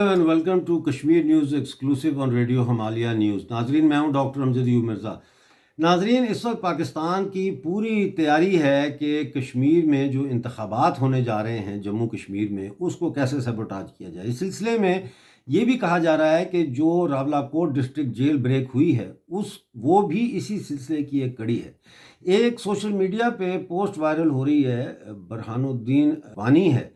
And welcome to Kashmir news exclusive on radio Himalaya news. नाजरीन, मैं हूं डॉक्टर अमजद यूब मिर्ज़ा। नाजरीन, इस वक्त पाकिस्तान की पूरी तैयारी है कि कश्मीर में जो इंतखाबात होने जा रहे हैं जम्मू कश्मीर में, उसको कैसे सबोटाज किया जाए। इस सिलसिले में ये भी कहा जा रहा है कि जो रावलाकोट डिस्ट्रिक्ट जेल ब्रेक हुई है वो भी इसी सिलसिले की एक कड़ी है। एक सोशल मीडिया पे पोस्ट वायरल हो रही है, बुरहानुद्दीन वानी है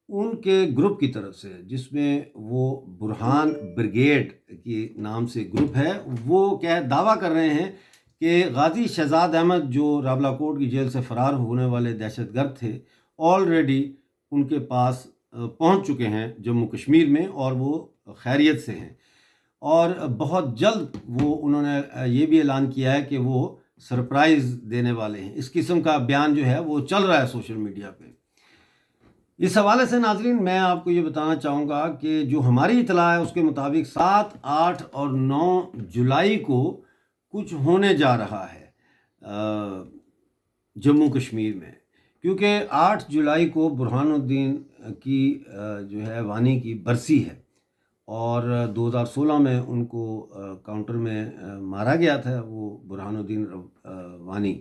उनके ग्रुप की तरफ से, जिसमें वो बुरहान ब्रिगेड के नाम से ग्रुप है। वो क्या दावा कर रहे हैं कि गाजी शहजाद अहमद जो रावलाकोट की जेल से फ़रार होने वाले दहशतगर्द थे, ऑलरेडी उनके पास पहुंच चुके हैं जम्मू कश्मीर में और वो खैरियत से हैं। और बहुत जल्द वो उन्होंने ये भी ऐलान किया है कि वो सरप्राइज़ देने वाले हैं। इस किस्म का बयान जो है वो चल रहा है सोशल मीडिया पे। इस हवाले से नाजरीन, मैं आपको ये बताना चाहूँगा कि जो हमारी इतला है उसके मुताबिक 7, 8 और 9 जुलाई को कुछ होने जा रहा है जम्मू कश्मीर में, क्योंकि 8 जुलाई को बुरहानुद्दीन की जो है वानी की बरसी है और 2016 में उनको काउंटर में मारा गया था वो बुरहानुद्दीन वानी।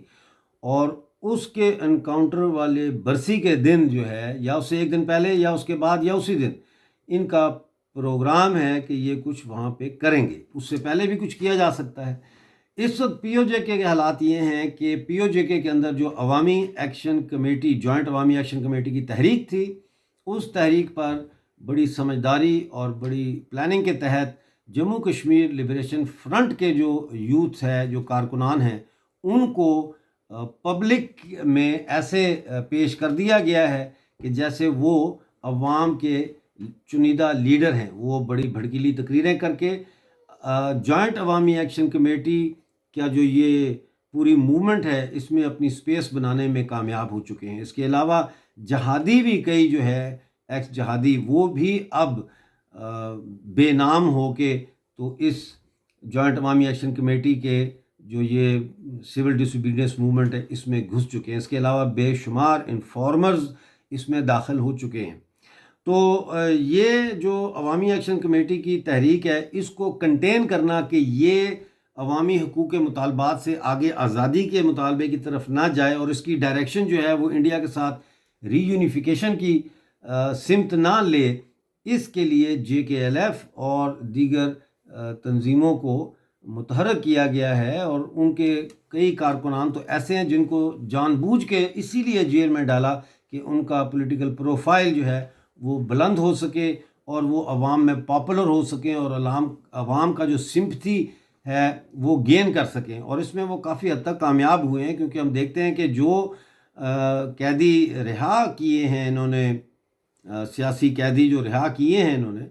और उसके एनकाउंटर वाले बरसी के दिन जो है, या उससे एक दिन पहले या उसके बाद या उसी दिन, इनका प्रोग्राम है कि ये कुछ वहाँ पे करेंगे। उससे पहले भी कुछ किया जा सकता है। इस वक्त पीओजेके के हालात ये हैं कि पीओजेके के अंदर जो अवामी एक्शन कमेटी, जॉइंट अवामी एक्शन कमेटी की तहरीक थी, उस तहरीक पर बड़ी समझदारी और बड़ी प्लानिंग के तहत जम्मू कश्मीर लिबरेशन फ्रंट के जो यूथ है, जो कारकुनान हैं, उनको पब्लिक में ऐसे पेश कर दिया गया है कि जैसे वो अवाम के चुनिंदा लीडर हैं। वो बड़ी भड़कीली तकरीरें करके जॉइंट अवामी एक्शन कमेटी का जो ये पूरी मूवमेंट है इसमें अपनी स्पेस बनाने में कामयाब हो चुके हैं। इसके अलावा जहादी भी कई जो है एक्स जहादी, वो भी अब बेनाम हो के तो इस जॉइंट अवामी एक्शन कमेटी के जो ये सिविल डिसोबीडियंस मूवमेंट है इसमें घुस चुके हैं। इसके अलावा बेशुमार इन्फॉर्मर्स इसमें दाखिल हो चुके हैं। तो ये जो अवामी एक्शन कमेटी की तहरीक है, इसको कंटेन करना कि ये अवामी हकूक़ के मुतालबात से आगे आज़ादी के मुतालबे की तरफ ना जाए और इसकी डायरेक्शन जो है वो इंडिया के साथ रीयूनिफिकेशन की सिमत ना ले, इसके लिए JKLF और दीगर तंजीमों को मुतहर्रिक किया गया है। और उनके कई कारकुनान तो ऐसे हैं जिनको जानबूझ के इसीलिए जेल में डाला कि उनका पॉलिटिकल प्रोफाइल जो है वो बुलंद हो सके और वो अवाम में पॉपुलर हो सकें और अवाम का जो सिंपथी है वो गेन कर सकें। और इसमें वो काफ़ी हद तक कामयाब हुए हैं, क्योंकि हम देखते हैं कि जो कैदी रिहा किए हैं इन्होंने, सियासी कैदी जो रिहा किए हैं इन्होंने,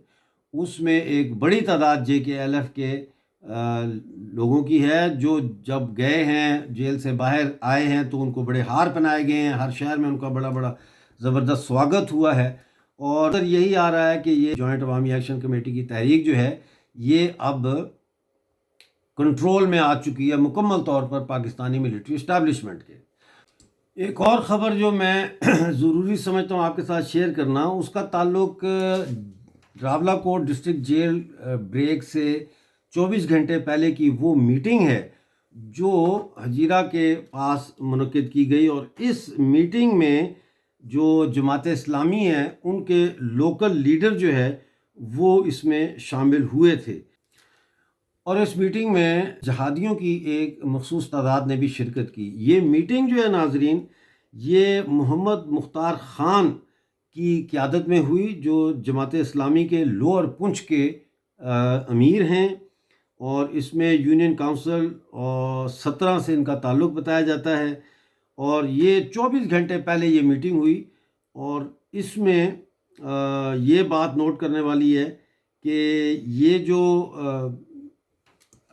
उसमें एक बड़ी तादाद JKLF के लोगों की है, जो जब गए हैं जेल से बाहर आए हैं तो उनको बड़े हार पहनाए गए हैं। हर शहर में उनका बड़ा बड़ा ज़बरदस्त स्वागत हुआ है। और यही आ रहा है कि ये जॉइंट अवामी एक्शन कमेटी की तहरीक जो है ये अब कंट्रोल में आ चुकी है मुकम्मल तौर पर पाकिस्तानी मिलिट्री इस्टेब्लिशमेंट के। एक और ख़बर जो मैं ज़रूरी समझता हूँ आपके साथ शेयर करना, उसका ताल्लुक रावलाकोट डिस्ट्रिक्ट जेल ब्रेक से 24 घंटे पहले की वो मीटिंग है जो हजीरा के पास मुनक्किद की गई। और इस मीटिंग में जो जमात इस्लामी है उनके लोकल लीडर जो है वो इसमें शामिल हुए थे। और इस मीटिंग में जहादियों की एक मखसूस तादाद ने भी शिरकत की। ये मीटिंग जो है नाजरीन, ये मोहम्मद मुख्तार ख़ान की क़यादत में हुई, जो जमात इस्लामी के लोअर पुंछ के अमीर हैं। और इसमें यूनियन काउंसिल और 17 से इनका ताल्लुक़ बताया जाता है। और ये 24 घंटे पहले ये मीटिंग हुई। और इसमें ये बात नोट करने वाली है कि ये जो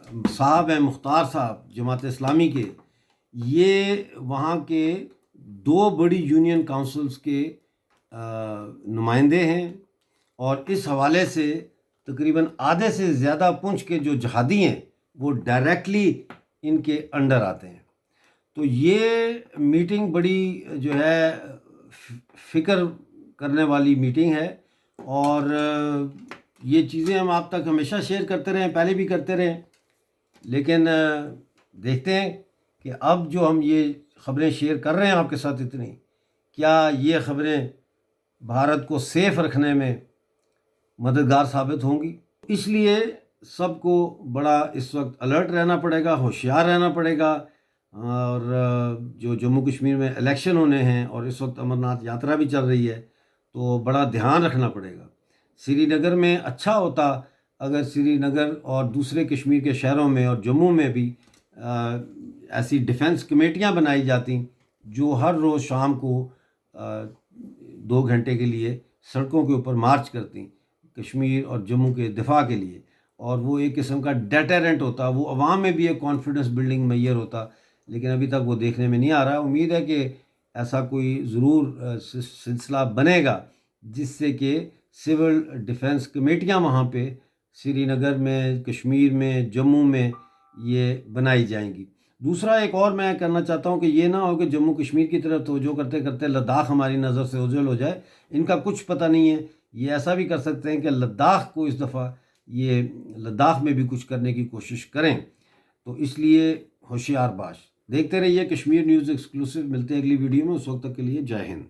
साहब हैं, मुख्तार साहब जमात इस्लामी के, ये वहाँ के 2 बड़ी यूनियन काउंसिल्स के नुमाइंदे हैं। और इस हवाले से तकरीबन आधे से ज़्यादा पुंछ के जो जहादी हैं वो डायरेक्टली इनके अंडर आते हैं। तो ये मीटिंग बड़ी जो है फ़िक्र करने वाली मीटिंग है। और یہ چیزیں ہم آپ تک ہمیشہ شیئر کرتے رہے ہیں، پہلے بھی کرتے رہے، لیکن دیکھتے ہیں کہ اب جو ہم یہ خبریں شیئر کر رہے ہیں آپ کے ساتھ اتنی، کیا یہ خبریں بھارت کو سیف رکھنے میں مددگار ثابت ہوں گی۔ اس لیے سب کو بڑا اس وقت الرٹ رہنا پڑے گا، ہوشیار رہنا پڑے گا، اور جو جموں کشمیر میں الیکشن ہونے ہیں اور اس وقت امرناتھ یاترا بھی چل رہی ہے، تو بڑا دھیان رکھنا پڑے گا۔ سری نگر میں اچھا ہوتا اگر سری نگر اور دوسرے کشمیر کے شہروں میں اور جموں میں بھی ایسی ڈیفنس کمیٹیاں بنائی جاتیں جو ہر روز شام کو 2 گھنٹے کے لیے سڑکوں کے اوپر مارچ کرتی کشمیر اور جموں کے دفاع کے لیے، اور وہ ایک قسم کا ڈیٹرنٹ ہوتا، وہ عوام میں بھی ایک کانفیڈنس بلڈنگ میئر ہوتا، لیکن ابھی تک وہ دیکھنے میں نہیں آ رہا۔ امید ہے کہ ایسا کوئی ضرور سلسلہ بنے گا جس سے کہ سول ڈیفنس کمیٹیاں وہاں پہ سری نگر میں، کشمیر میں، جموں میں یہ بنائی جائیں گی۔ دوسرا ایک اور میں کرنا چاہتا ہوں کہ یہ نہ ہو کہ جموں کشمیر کی طرف توجہ کرتے کرتے لداخ ہماری نظر سے اوجھل ہو جائے۔ ان کا کچھ پتہ نہیں ہے، یہ ایسا بھی کر سکتے ہیں کہ لداخ کو اس دفعہ یہ لداخ میں بھی کچھ کرنے کی کوشش کریں، تو اس لیے ہوشیار باش۔ دیکھتے رہیے کشمیر نیوز ایکسکلوسیو، ملتے ہیں اگلی ویڈیو میں، اس وقت تک کے لیے جے ہند۔